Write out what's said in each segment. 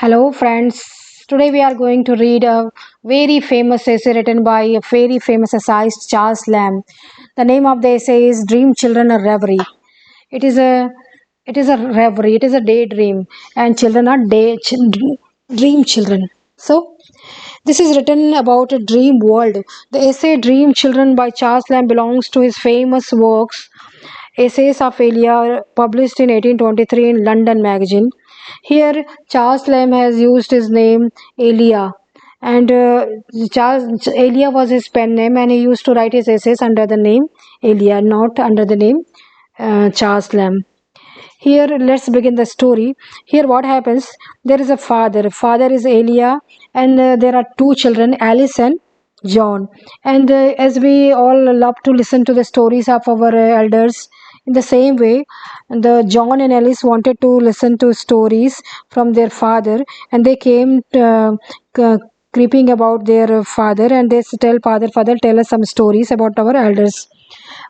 Hello, friends. Today we are going to read a very famous essay written by a very famous essayist Charles Lamb. The name of the essay is "Dream Children a Reverie." It is a it is a reverie. It is a daydream, and children are dream children. So, this is written about a dream world. The essay "Dream Children" by Charles Lamb belongs to his famous works Essays of Elia, published in 1823 in London Magazine. Here, Charles Lamb has used his name Elia, and Charles Elia was his pen name, and he used to write his essays under the name Elia, not under the name Charles Lamb. Here, let's begin the story. Here, what happens? There is a father. Father is Elia, and there are two children, Alice and John. And as we all love to listen to the stories of our elders, in the same way, the John and Alice wanted to listen to stories from their father, and they came c- creeping about their father, and they tell father, tell us some stories about our elders.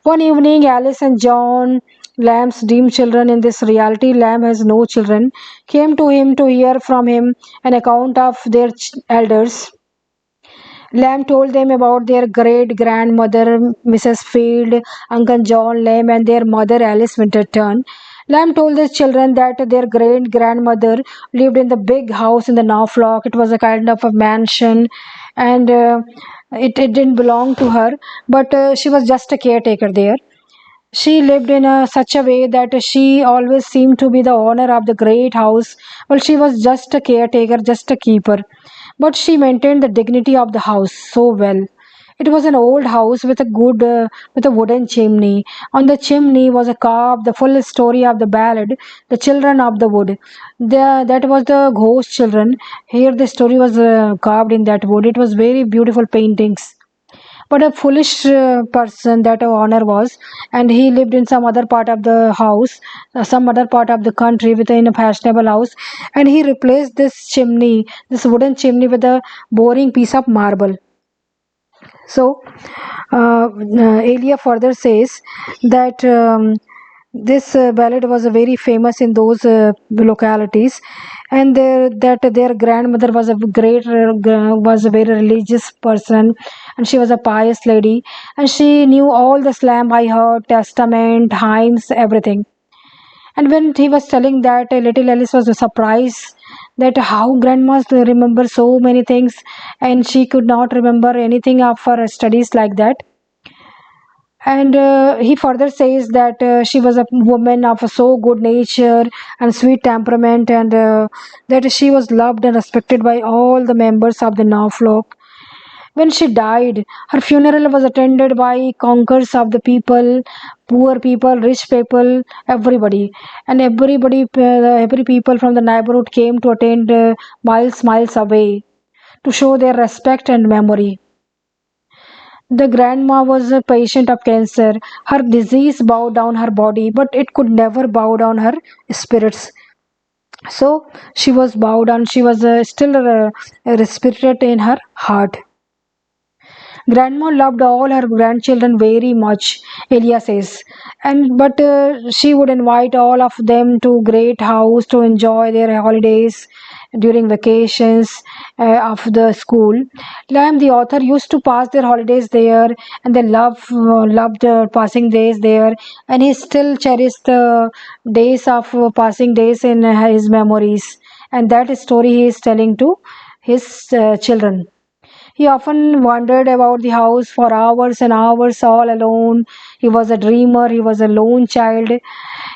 One evening, Alice and John, Lamb's dream children in this reality, Lamb has no children, came to him to hear from him an account of their elders. Lamb told them about their great grandmother, Mrs. Field, Uncle John Lamb, and their mother, Alice Winterton. Lamb told the children that their great grandmother lived in the big house in the Norfolk. It was a kind of a mansion, and it didn't belong to her, but she was just a caretaker there. She lived in such a way that she always seemed to be the owner of the great house. Well, she was just a caretaker, just a keeper. But she maintained the dignity of the house so well. It was an old house with a wooden chimney. On the chimney was a carved the full story of the ballad, "The Children of the Wood." That was the ghost children. Here the story was carved in that wood. It was very beautiful paintings, but a foolish person that owner was, and he lived in some other part of the house, some other part of the country within a fashionable house, and he replaced this wooden chimney with a boring piece of marble. So, Elia further says that this ballad was very famous in those localities, and that their grandmother was was a very religious person, and she was a pious lady, and she knew all the slam by heart, testament, hymns, everything. And when he was telling that, little Alice was surprised that how grandma remember so many things, and she could not remember anything of her studies like that. And he further says that she was a woman of a so good nature and sweet temperament, and that she was loved and respected by all the members of the Norfolk. When she died, her funeral was attended by conquerors of the people, poor people, rich people, everybody. And every people from the neighborhood came to attend miles away to show their respect and memory. The grandma was a patient of cancer. Her disease bowed down her body, but it could never bow down her spirits. So she was bowed down. She was still respected in her heart. Grandma loved all her grandchildren very much, Elia says, and but she would invite all of them to great house to enjoy their holidays during vacations of the school. Lamb, the author, used to pass their holidays there, and they loved passing days there, and he still cherished the days of passing days in his memories, and that story he is telling to his children. He often wandered about the house for hours and hours all alone. He was a dreamer, he was a lone child.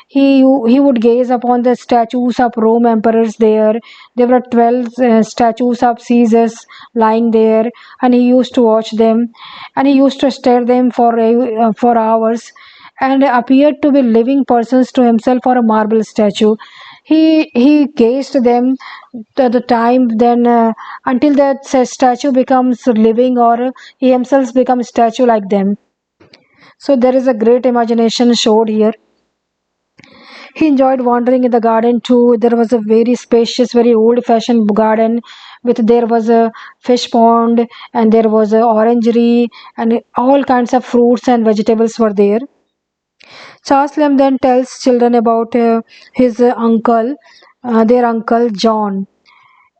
He would gaze upon the statues of Rome emperors there. There were 12 statues of Caesars lying there, and he used to watch them, and he used to stare them for hours, and appeared to be living persons to himself or a marble statue. He gazed them the time then until that statue becomes living, or he himself becomes statue like them. So there is a great imagination showed here. He enjoyed wandering in the garden too. There was a very spacious, very old-fashioned garden with there was a fish pond, and there was a orangery, and all kinds of fruits and vegetables were there. Charles Lamb then tells children about his uncle, their uncle John.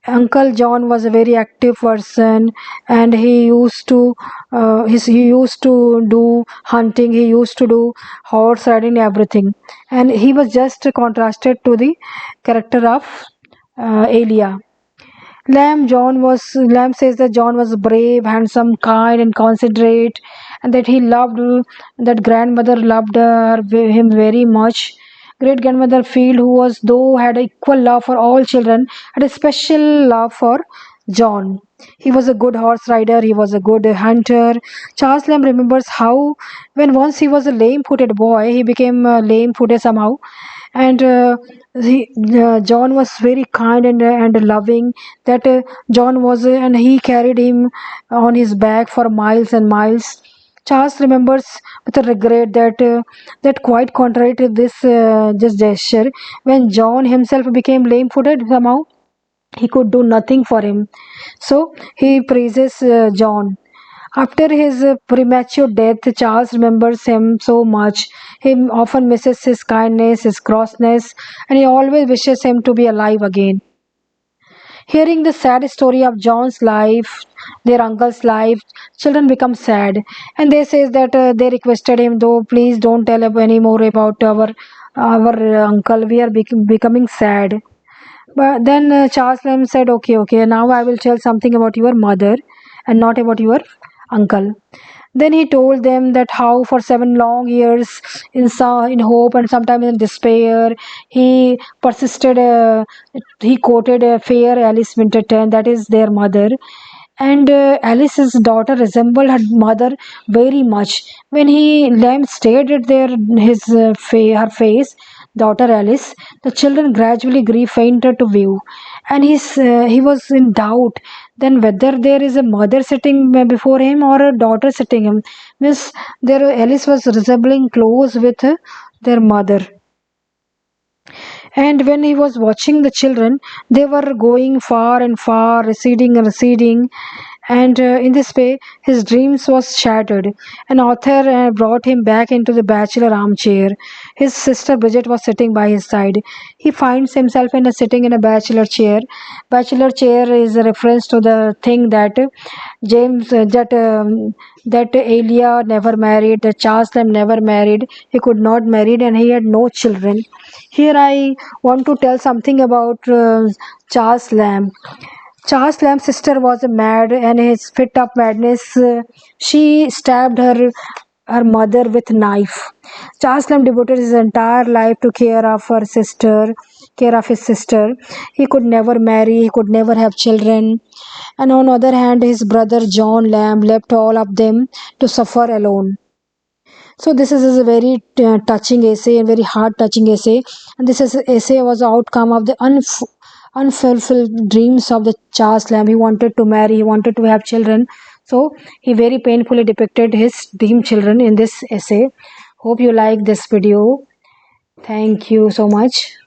Uncle John was a very active person, and he used to do hunting. He used to do horse riding, everything, and he was just contrasted to the character of Elia. Lamb says that John was brave, handsome, kind, and considerate, and that he loved that grandmother loved him very much. Great grandmother Field, who was though had equal love for all children, had a special love for John. He was a good horse rider. He was a good hunter. Charles Lamb remembers how, when once he was a lame-footed boy, he became lame-footed somehow, and John was very kind and loving. That John was, and he carried him on his back for miles and miles. Charles remembers with a regret that quite contrary to this gesture, when John himself became lame-footed somehow, he could do nothing for him. So he praises John. After his premature death, Charles remembers him so much. He often misses his kindness, his crossness, and he always wishes him to be alive again. Hearing the sad story of John's life, their uncle's life, children become sad, and they says that they requested him, though, please don't tell any more about our uncle. We are becoming sad. But then Charles Lamb said, okay, okay, now I will tell something about your mother and not about your uncle. Then he told them that how for 7 long years, in hope and sometimes in despair, he persisted. He quoted fair Alice Winterton, that is their mother, and Alice's daughter resembled her mother very much. When he Lamb stared at her face, daughter Alice, the children gradually grew fainter to view, and he was in doubt then whether there is a mother sitting before him or a daughter sitting him. Miss, there Alice was resembling close with their mother. And when he was watching the children, they were going far and far, receding and receding. And in this way, his dreams was shattered. An author brought him back into the bachelor armchair. His sister Bridget was sitting by his side. He finds himself sitting in a bachelor chair. Bachelor chair is a reference to the thing that James that Elia never married, that Charles Lamb never married. He could not marry, and he had no children. Here I want to tell something about Charles Lamb. Charles Lamb's sister was mad, and his fit of madness, she stabbed her mother with knife. Charles Lamb devoted his entire life to care of his sister. He could never marry, he could never have children. And on the other hand, his brother John Lamb left all of them to suffer alone. So this is a very touching essay and very heart touching essay. And this essay was the outcome of the unfulfilled dreams of the Charles Lamb. He wanted to marry, he wanted to have children. So he very painfully depicted his dream children in this essay. Hope you like this video. Thank you so much.